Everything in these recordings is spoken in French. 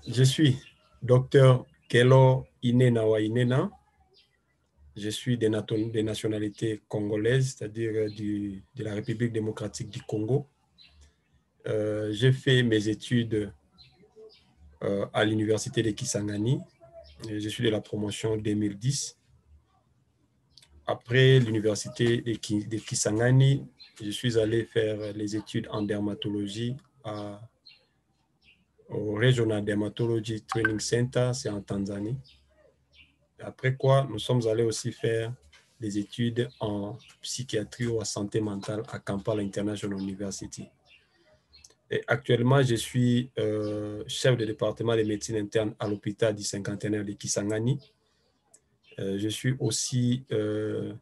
Je suis docteur Kelo Inenawa Inena. Je suis des nationalités congolaises, c'est-à-dire de la République démocratique du Congo. J'ai fait mes études à l'université de Kisangani. Je suis de la promotion 2010. Après l'université de Kisangani, je suis allé faire les études en dermatologie au Regional Dermatology Training Center, c'est en Tanzanie. Après quoi, nous sommes allés aussi faire des études en psychiatrie ou en santé mentale à Kampala International University. Et actuellement, je suis chef de département de médecine interne à l'hôpital du cinquantenaire de Kisangani. Je suis aussi, je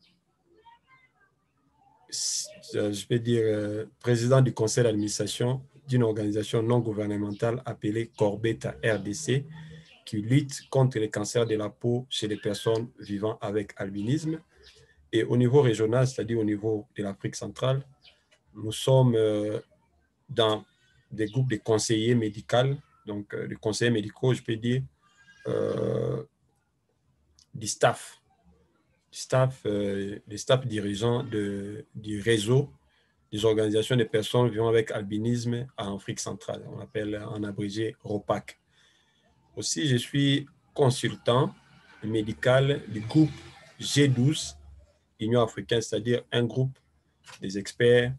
peux dire, président du conseil d'administration d'une organisation non gouvernementale appelée Corbeta RDC, qui lutte contre les cancers de la peau chez les personnes vivant avec albinisme. Et au niveau régional, c'est-à-dire au niveau de l'Afrique centrale, nous sommes dans des groupes de conseillers médicaux, donc des conseillers médicaux, je peux dire, du staff dirigeant du réseau des organisations de personnes vivant avec albinisme en Afrique centrale. On appelle en abrégé ROPAC. Aussi, je suis consultant médical du groupe G12, Union africaine, c'est-à-dire un groupe des experts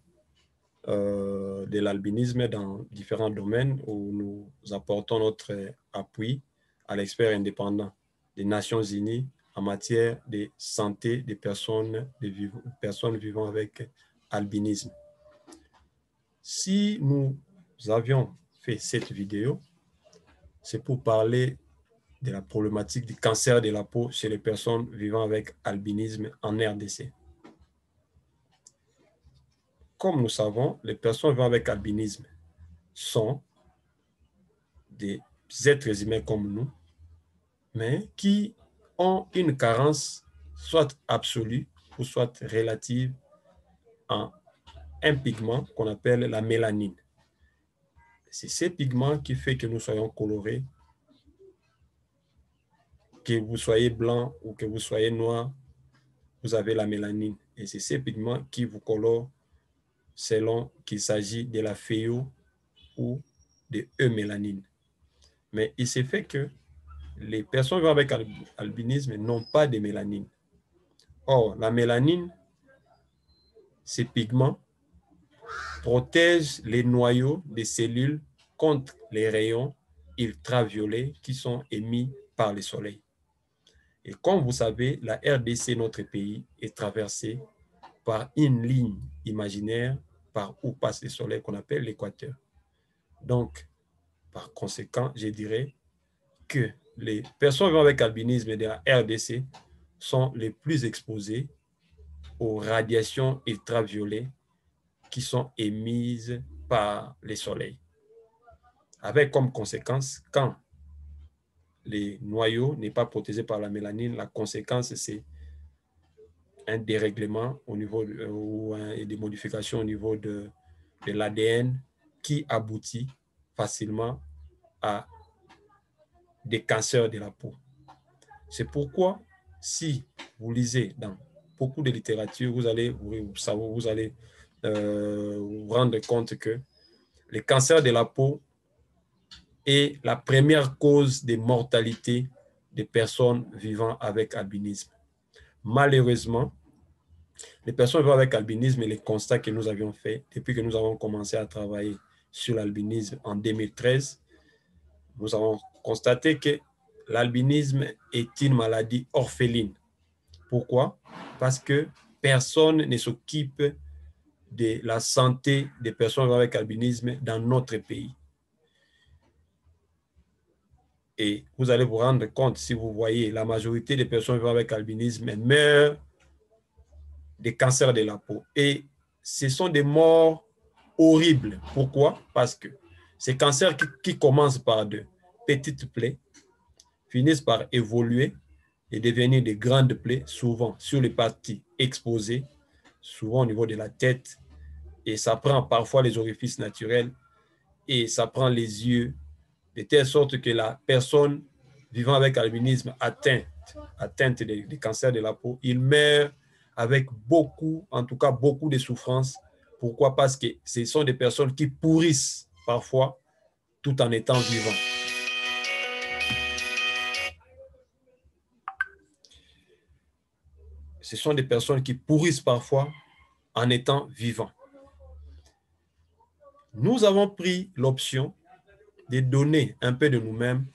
de l'albinisme dans différents domaines où nous apportons notre appui à l'expert indépendant des Nations Unies en matière de santé des personnes vivant avec albinisme. Si nous avions fait cette vidéo, c'est pour parler de la problématique du cancer de la peau chez les personnes vivant avec albinisme en RDC. Comme nous savons, les personnes vivant avec albinisme sont des êtres humains comme nous, mais qui ont une carence soit absolue ou soit relative en un pigment qu'on appelle la mélanine. C'est ces pigments qui fait que nous soyons colorés, que vous soyez blanc ou que vous soyez noir, vous avez la mélanine. Et c'est ces pigments qui vous colorent selon qu'il s'agit de la phéo ou de eumélanine. Mais il s'est fait que les personnes vivant avec albinisme n'ont pas de mélanine. Or, la mélanine, ces pigments protègent les noyaux des cellules contre les rayons ultraviolets qui sont émis par le soleil. Et comme vous savez, la RDC, notre pays, est traversée par une ligne imaginaire par où passe le soleil qu'on appelle l'équateur. Donc, par conséquent, je dirais que les personnes vivant avec albinisme de la RDC sont les plus exposées aux radiations ultraviolettes qui sont émises par le soleil. Avec comme conséquence, quand les noyaux n'est pas protégé par la mélanine, la conséquence, c'est un dérèglement au niveau et des modifications au niveau de l'ADN qui aboutit facilement à des cancers de la peau. C'est pourquoi, si vous lisez dans beaucoup de littérature, vous allez vous rendre compte que le cancer de la peau est la première cause de mortalité des personnes vivant avec albinisme. Malheureusement, les personnes vivant avec albinisme et les constats que nous avions faits depuis que nous avons commencé à travailler sur l'albinisme en 2013, nous avons constaté que l'albinisme est une maladie orpheline. Pourquoi? Parce que personne ne s'occupe de la santé des personnes avec albinisme dans notre pays. Et vous allez vous rendre compte, si vous voyez, la majorité des personnes vivant avec albinisme meurent des cancers de la peau. Et ce sont des morts horribles. Pourquoi? Parce que ces cancers qui commencent par de petites plaies finissent par évoluer et devenir de grandes plaies, souvent sur les parties exposées, souvent au niveau de la tête, et ça prend parfois les orifices naturels, et ça prend les yeux, de telle sorte que la personne vivant avec albinisme atteinte des cancers de la peau, il meurt avec beaucoup, en tout cas beaucoup de souffrances. Pourquoi? Parce que ce sont des personnes qui pourrissent parfois tout en étant vivants. Ce sont des personnes qui pourrissent parfois en étant vivants. Nous avons pris l'option de donner un peu de nous-mêmes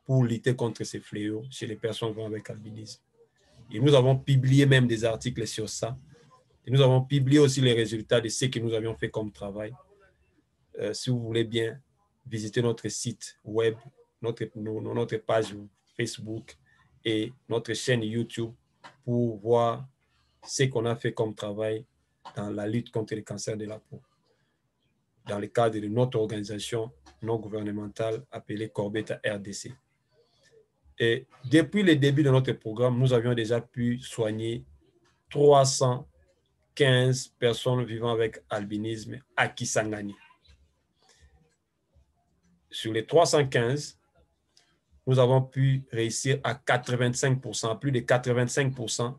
pour lutter contre ces fléaux chez les personnes vivant avec albinisme. Et nous avons publié même des articles sur ça. Et nous avons publié aussi les résultats de ce que nous avions fait comme travail. Si vous voulez bien visiter notre site web, notre page Facebook et notre chaîne YouTube pour voir ce qu'on a fait comme travail dans la lutte contre le cancer de la peau, dans le cadre de notre organisation non gouvernementale appelée Corbetta RDC. Et depuis le début de notre programme, nous avions déjà pu soigner 315 personnes vivant avec albinisme à Kisangani. Sur les 315, nous avons pu réussir à 85%, plus de 85%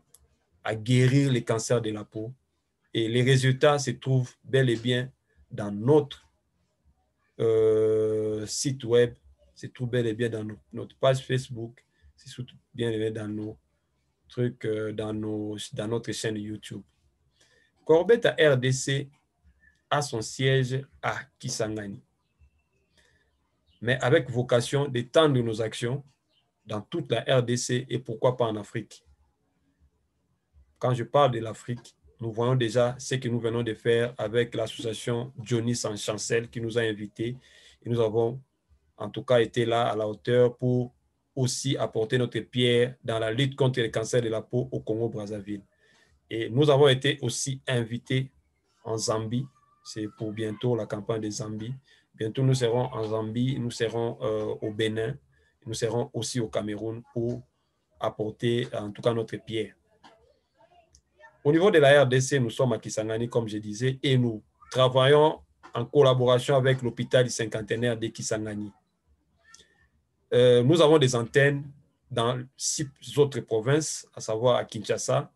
à guérir les cancers de la peau. Et les résultats se trouvent bel et bien dans notre site web, se trouvent bel et bien dans notre page Facebook, se trouvent bien et bien dans nos trucs, dans notre chaîne YouTube. Corbetta RDC a son siège à Kisangani, mais avec vocation d'étendre nos actions dans toute la RDC et pourquoi pas en Afrique. Quand je parle de l'Afrique, nous voyons déjà ce que nous venons de faire avec l'association Johnny Sans Chancel qui nous a invités. Et nous avons en tout cas été là à la hauteur pour aussi apporter notre pierre dans la lutte contre le cancer de la peau au Congo-Brazzaville. Et nous avons été aussi invités en Zambie. C'est pour bientôt la campagne de Zambie. Bientôt, nous serons en Zambie, nous serons au Bénin, nous serons aussi au Cameroun pour apporter en tout cas notre pierre. Au niveau de la RDC, nous sommes à Kisangani, comme je disais, et nous travaillons en collaboration avec l'hôpital du cinquantenaire de Kisangani. Nous avons des antennes dans 6 autres provinces, à savoir à Kinshasa,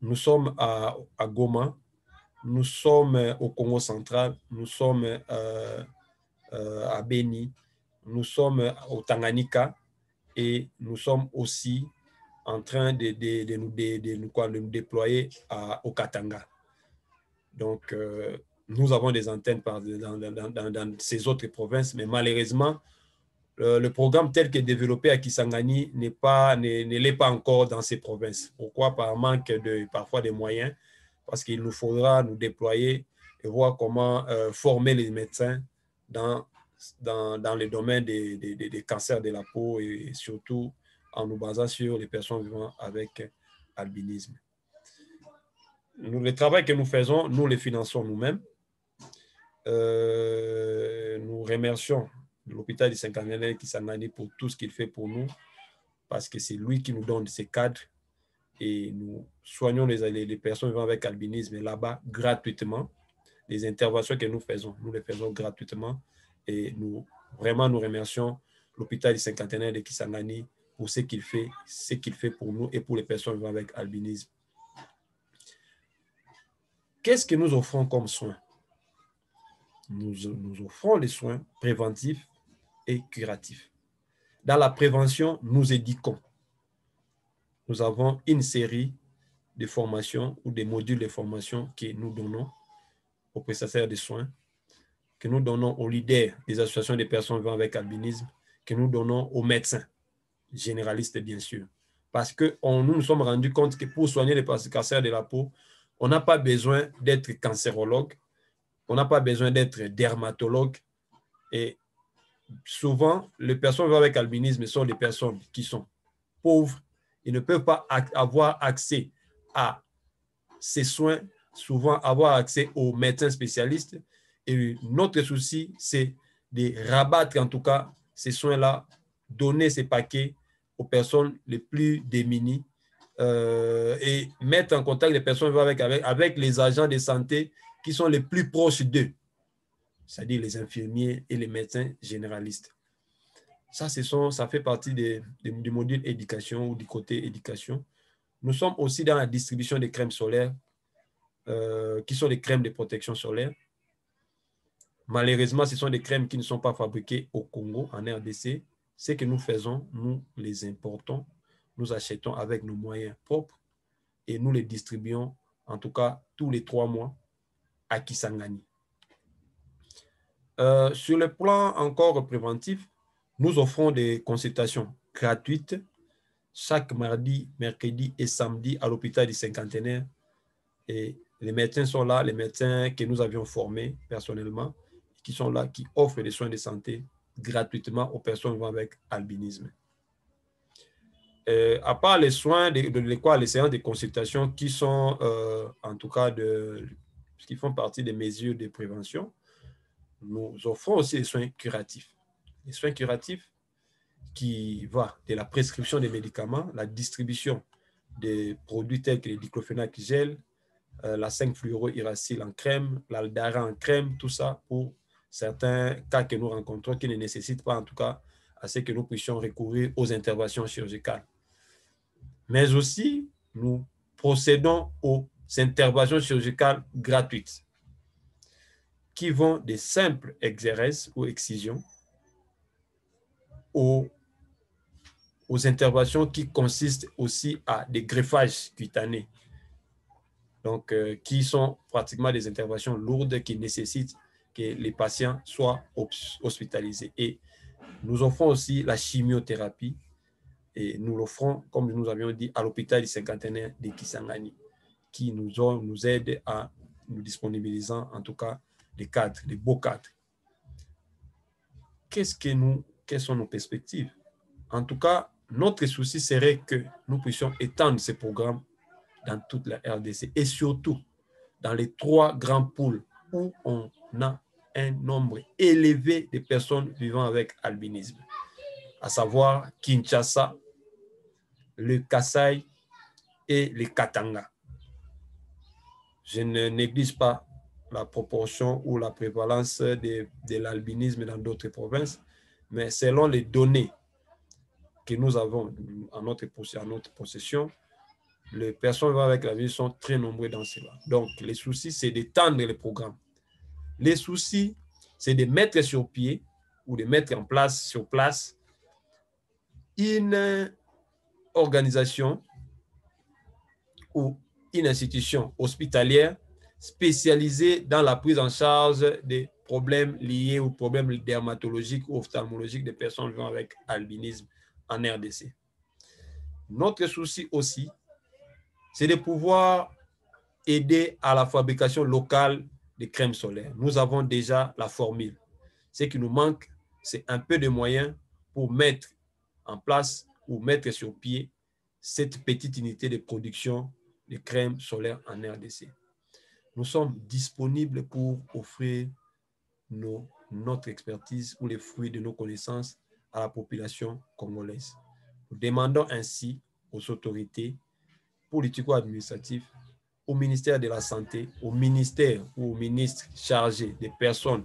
nous sommes à Goma, nous sommes au Congo central, nous sommes à Beni, nous sommes au Tanganyika et nous sommes aussi en train de nous déployer au Katanga. Donc, nous avons des antennes dans ces autres provinces, mais malheureusement, le programme tel que développé à Kisangani ne l'est pas encore dans ces provinces. Pourquoi? Par manque parfois de moyens, parce qu'il nous faudra nous déployer et voir comment former les médecins dans le domaine des cancers de la peau et surtout en nous basant sur les personnes vivant avec albinisme. Le travail que nous faisons, nous le finançons nous-mêmes. Nous remercions l'hôpital du cinquantenaire Kisangani pour tout ce qu'il fait pour nous, parce que c'est lui qui nous donne ces cadres et nous soignons les personnes vivant avec albinisme là-bas gratuitement. Les interventions que nous les faisons gratuitement et nous remercions l'hôpital du cinquantenaire de Kisangani pour ce qu'il fait pour nous et pour les personnes vivant avec albinisme. Qu'est-ce que nous offrons comme soins? Nous offrons les soins préventifs et curatifs. Dans la prévention, nous éduquons. Nous avons une série de formations ou des modules de formation que nous donnons aux prestataires de soins, que nous donnons aux leaders des associations de personnes vivant avec albinisme, que nous donnons aux médecins, généralistes bien sûr. Parce que nous nous sommes rendus compte que pour soigner les cancers de la peau, on n'a pas besoin d'être cancérologue, on n'a pas besoin d'être dermatologue. Et souvent, les personnes vivant avec albinisme sont des personnes qui sont pauvres. Ils ne peuvent pas avoir accès à ces soins, souvent avoir accès aux médecins spécialistes. Et notre souci, c'est de rabattre en tout cas ces soins-là, donner ces paquets aux personnes les plus démunies et mettre en contact les personnes avec les agents de santé qui sont les plus proches d'eux, c'est-à-dire les infirmiers et les médecins généralistes. Ça fait partie du module éducation ou du côté éducation. Nous sommes aussi dans la distribution des crèmes solaires, qui sont des crèmes de protection solaire. Malheureusement, ce sont des crèmes qui ne sont pas fabriquées au Congo, en RDC. Ce que nous faisons, nous les importons, nous achetons avec nos moyens propres et nous les distribuons, en tout cas, tous les 3 mois à Kisangani. Sur le plan encore préventif, nous offrons des consultations gratuites chaque mardi, mercredi et samedi à l'hôpital du Cinquantenaire. Et les médecins sont là, les médecins que nous avions formés personnellement, qui sont là, qui offrent des soins de santé gratuitement aux personnes vivant avec albinisme. À part les soins de l'école, les séances de consultation qui sont, en tout cas, qui font partie des mesures de prévention, nous offrons aussi des soins curatifs. Les soins curatifs qui vont de la prescription des médicaments, la distribution des produits tels que les diclofénac gel, la 5-fluorouracil en crème, l'aldara en crème, tout ça pour certains cas que nous rencontrons qui ne nécessitent pas, en tout cas, à ce que nous puissions recourir aux interventions chirurgicales. Mais aussi, nous procédons aux interventions chirurgicales gratuites qui vont des simples exéreses ou excisions aux interventions qui consistent aussi à des greffages cutanés. Donc, qui sont pratiquement des interventions lourdes qui nécessitent que les patients soient hospitalisés. Et nous offrons aussi la chimiothérapie et nous l'offrons, comme nous avions dit, à l'hôpital du Cinquantenaire de Kisangani, qui nous aide à nous disponibilisant, en tout cas, des cadres, des beaux cadres. Quelles sont nos perspectives? En tout cas, notre souci serait que nous puissions étendre ces programmes dans toute la RDC et surtout dans les 3 grands pôles où on a un nombre élevé de personnes vivant avec albinisme, à savoir Kinshasa, le Kasaï et le Katanga. Je ne néglige pas la proportion ou la prévalence de l'albinisme dans d'autres provinces, mais selon les données que nous avons à notre possession, les personnes vivant avec l'albinisme sont très nombreuses dans cela. Donc, les soucis, c'est d'étendre les programmes. Les soucis, c'est de mettre sur pied ou de mettre en place, sur place, une organisation ou une institution hospitalière spécialisée dans la prise en charge des problèmes liés aux problèmes dermatologiques ou ophtalmologiques des personnes vivant avec albinisme en RDC. Notre souci aussi, c'est de pouvoir aider à la fabrication locale des crèmes solaires. Nous avons déjà la formule. Ce qui nous manque, c'est un peu de moyens pour mettre en place ou mettre sur pied cette petite unité de production de crèmes solaires en RDC. Nous sommes disponibles pour offrir notre expertise ou les fruits de nos connaissances à la population congolaise. Nous demandons ainsi aux autorités politico-administratives, au ministère de la Santé, au ministère ou au ministre chargé des personnes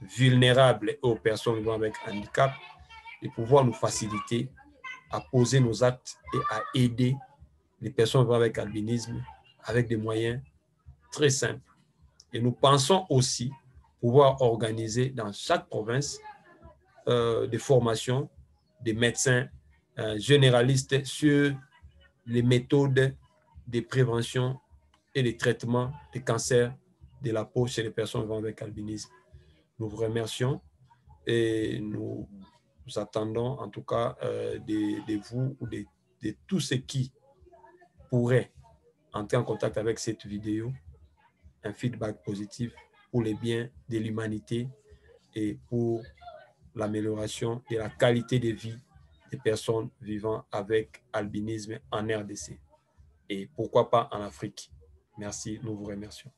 vulnérables et aux personnes vivant avec handicap, de pouvoir nous faciliter à poser nos actes et à aider les personnes vivant avec albinisme avec des moyens très simples. Et nous pensons aussi pouvoir organiser dans chaque province des formations des médecins généralistes sur les méthodes de prévention et de traitement des cancers de la peau chez les personnes vivant avec albinisme. Nous vous remercions et nous attendons en tout cas de vous ou de tous ceux qui pourraient entrer en contact avec cette vidéo, un feedback positif pour les biens de l'humanité et pour l'amélioration de la qualité de vie des personnes vivant avec albinisme en RDC et pourquoi pas en Afrique. Merci, nous vous remercions.